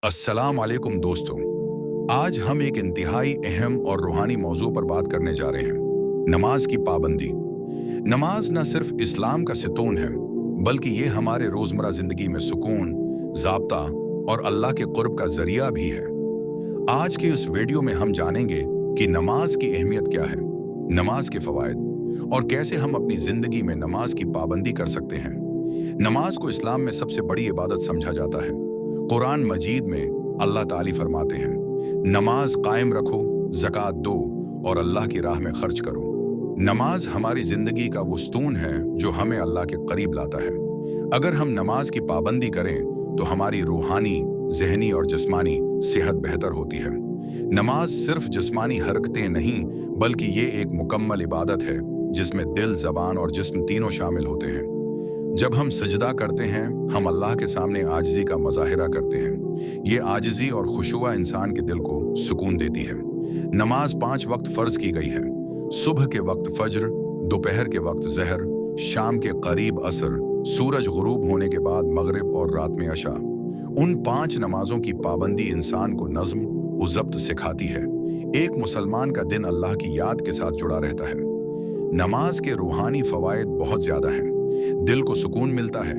अस्सलाम वालेकुम दोस्तों। आज हम एक इंतहाई अहम और रूहानी मौजू पर बात करने जा रहे हैं, नमाज की पाबंदी। नमाज न सिर्फ इस्लाम का सितून है, बल्कि ये हमारे रोज़मर्रा ज़िंदगी में सुकून, ज़ाब्ता और अल्लाह के क़ुर्ब का ज़रिया भी है। आज के इस वीडियो में हम जानेंगे कि नमाज की अहमियत क्या है, नमाज के फ़वाइद और कैसे हम अपनी ज़िंदगी में नमाज की पाबंदी कर सकते हैं। नमाज को इस्लाम में सबसे बड़ी इबादत समझा जाता है। कुरान मजीद में अल्लाह ताली फरमाते हैं, नमाज कायम रखो, ज़कात दो और अल्लाह की राह में खर्च करो। नमाज हमारी ज़िंदगी का वो स्तून है जो हमें अल्लाह के करीब लाता है। अगर हम नमाज की पाबंदी करें तो हमारी रूहानी, ज़हनी और जिस्मानी सेहत बेहतर होती है। नमाज सिर्फ जिस्मानी हरकतें नहीं, बल्कि ये एक मुकम्मल इबादत है जिसमें दिल, ज़बान और जिस्म तीनों शामिल होते हैं। जब हम सजदा करते हैं, हम अल्लाह के सामने आजिज़ी का मज़ाहिरा करते हैं। ये आजिज़ी और खुशुआ इंसान के दिल को सुकून देती है। नमाज 5 वक्त फ़र्ज की गई है। सुबह के वक्त फज्र, दोपहर के वक्त ज़हर, शाम के करीब असर, सूरज गुरूब होने के बाद मगरिब और रात में अशा। उन 5 नमाजों की पाबंदी इंसान को नज़्म व ज़ब्त सिखाती है। एक मुसलमान का दिन अल्लाह की याद के साथ जुड़ा रहता है। नमाज के रूहानी फ़वाइद बहुत ज़्यादा हैं। दिल को सुकून मिलता है,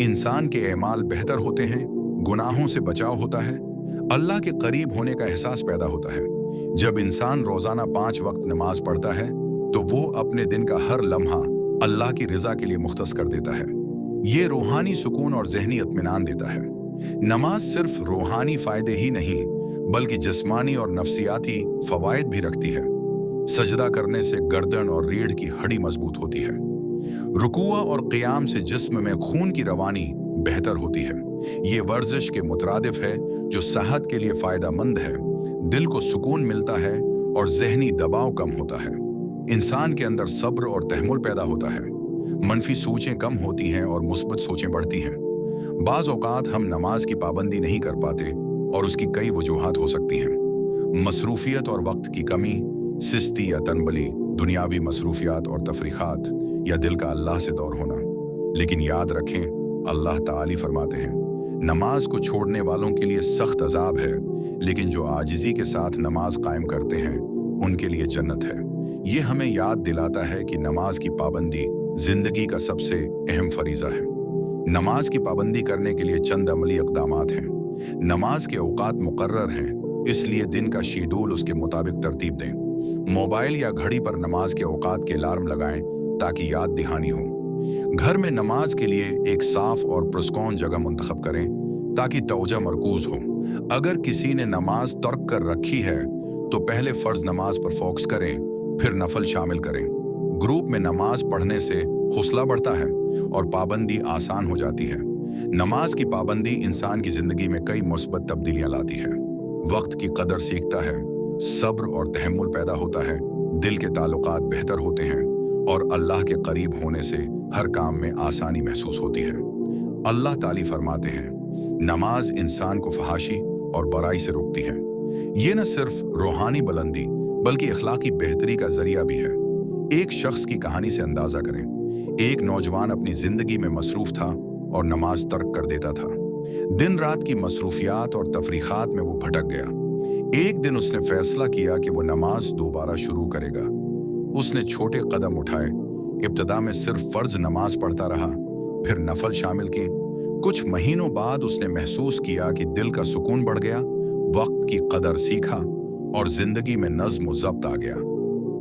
इंसान के एमाल बेहतर होते हैं, गुनाहों से बचाव होता है, अल्लाह के करीब होने का एहसास पैदा होता है। जब इंसान रोज़ाना 5 वक्त नमाज पढ़ता है तो वो अपने दिन का हर लम्हा अल्लाह की रज़ा के लिए मुख्तस कर देता है। ये रूहानी सुकून और ज़हनी इत्मीनान देता है। नमाज सिर्फ रूहानी फ़ायदे ही नहीं, बल्कि जिस्मानी और नफ्सियाती फ़वाइद भी रखती है। सजदा करने से गर्दन और रीढ़ की हड्डी मजबूत होती है। रुकुआ और क़ियाम से जिस्म में खून की रवानी बेहतर होती है। ये वर्जिश के मुतरादिफ है जो सेहत के लिए फ़ायदेमंद है। दिल को सुकून मिलता है और ज़हनी दबाव कम होता है। इंसान के अंदर सब्र और तहम्मुल पैदा होता है। मनफी सोचें कम होती हैं और मुस्बत सोचें बढ़ती हैं। बाज़ औक़ात हम नमाज की पाबंदी नहीं कर पाते और उसकी कई वजूहात हो सकती हैं। मसरूफियत और वक्त की कमी, सिस्ती या तनबली, दुनियावी मसरूफियात और तफरीक़ात, या दिल का अल्लाह से दूर होना। लेकिन याद रखें, अल्लाह ताली फरमाते हैं, नमाज को छोड़ने वालों के लिए सख्त अजाब है, लेकिन जो आजिज़ी के साथ नमाज कायम करते हैं उनके लिए जन्नत है। ये हमें याद दिलाता है कि नमाज की पाबंदी जिंदगी का सबसे अहम फरीज़ा है। नमाज की पाबंदी करने के लिए चंद अमली इक़दामात हैं। नमाज के औक़ात मुकर्रर हैं, इसलिए दिन का शेड्यूल उसके मुताबिक तरतीब दें। मोबाइल या घड़ी पर नमाज के औक़ात के अलार्म लगाएं ताकि याद दहानी हो। घर में नमाज के लिए एक साफ और पुरस्कून जगह मुंतखब करें ताकि तवज्जो मरकूज हो। अगर किसी ने नमाज तर्क कर रखी है तो पहले फ़र्ज नमाज पर फोकस करें, फिर नफल शामिल करें। ग्रुप में नमाज पढ़ने से हौसला बढ़ता है और पाबंदी आसान हो जाती है। नमाज की पाबंदी इंसान की ज़िंदगी में कई मुस्बत तब्दीलियाँ लाती है। वक्त की कदर सीखता है, सब्र और तहम्मुल पैदा होता है, दिल के ताल्लुकात बेहतर होते हैं और अल्लाह के करीब होने से हर काम में आसानी महसूस होती है। अल्लाह ताली फरमाते हैं, नमाज इंसान को फहाशी और बुराई से रोकती है। ये न सिर्फ रूहानी बुलंदी बल्कि अखलाकी बेहतरी का जरिया भी है। एक शख्स की कहानी से अंदाजा करें। एक नौजवान अपनी जिंदगी में मसरूफ था और नमाज तर्क कर देता था। दिन रात की मसरूफियात और तफरीक़ात में वो भटक गया। एक दिन उसने फैसला किया कि वो नमाज दोबारा शुरू करेगा। उसने छोटे कदम उठाए। इब्तदा में सिर्फ फ़र्ज नमाज पढ़ता रहा, फिर नफल शामिल किए। कुछ महीनों बाद उसने महसूस किया कि दिल का सुकून बढ़ गया, वक्त की कदर सीखा और जिंदगी में नज़्म व ज़ब्त आ गया।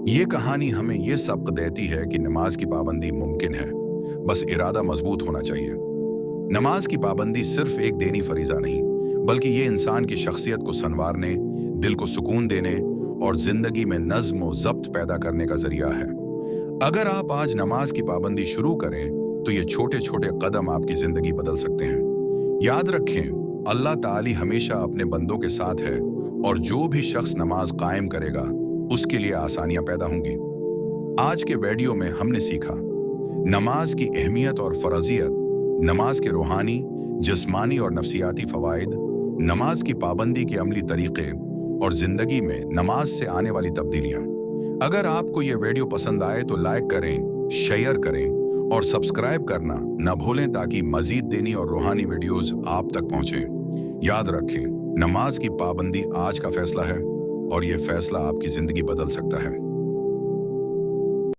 ये कहानी हमें ये सबक देती है कि नमाज की पाबंदी मुमकिन है, बस इरादा मजबूत होना चाहिए। नमाज की पाबंदी सिर्फ एक दीनी फरीज़ा नहीं, बल्कि ये इंसान की शख्सियत को संवारने, दिल को सुकून देने और जिंदगी में नज़्म व ज़ब्त पैदा करने का जरिया है। अगर आप आज नमाज की पाबंदी शुरू करें तो ये छोटे छोटे कदम आपकी जिंदगी बदल सकते हैं। याद रखें, अल्लाह ताली हमेशा अपने बंदों के साथ है और जो भी शख्स नमाज कायम करेगा उसके लिए आसानियां पैदा होंगी। आज के वीडियो में हमने सीखा नमाज की अहमियत और फर्जियत, नमाज के रूहानी, जिस्मानी और नफ्सियाती फ़वाइद, नमाज की पाबंदी के अमली तरीक़े और ज़िंदगी में नमाज से आने वाली तब्दीलियाँ। अगर आपको ये वीडियो पसंद आए तो लाइक करें, शेयर करें और सब्सक्राइब करना न भूलें ताकि मज़ीद दीनी और रूहानी वीडियोज़ आप तक पहुँचें। याद रखें, نماز کی پابندی آج کا فیصلہ ہے اور یہ فیصلہ آپ کی زندگی بدل سکتا ہے۔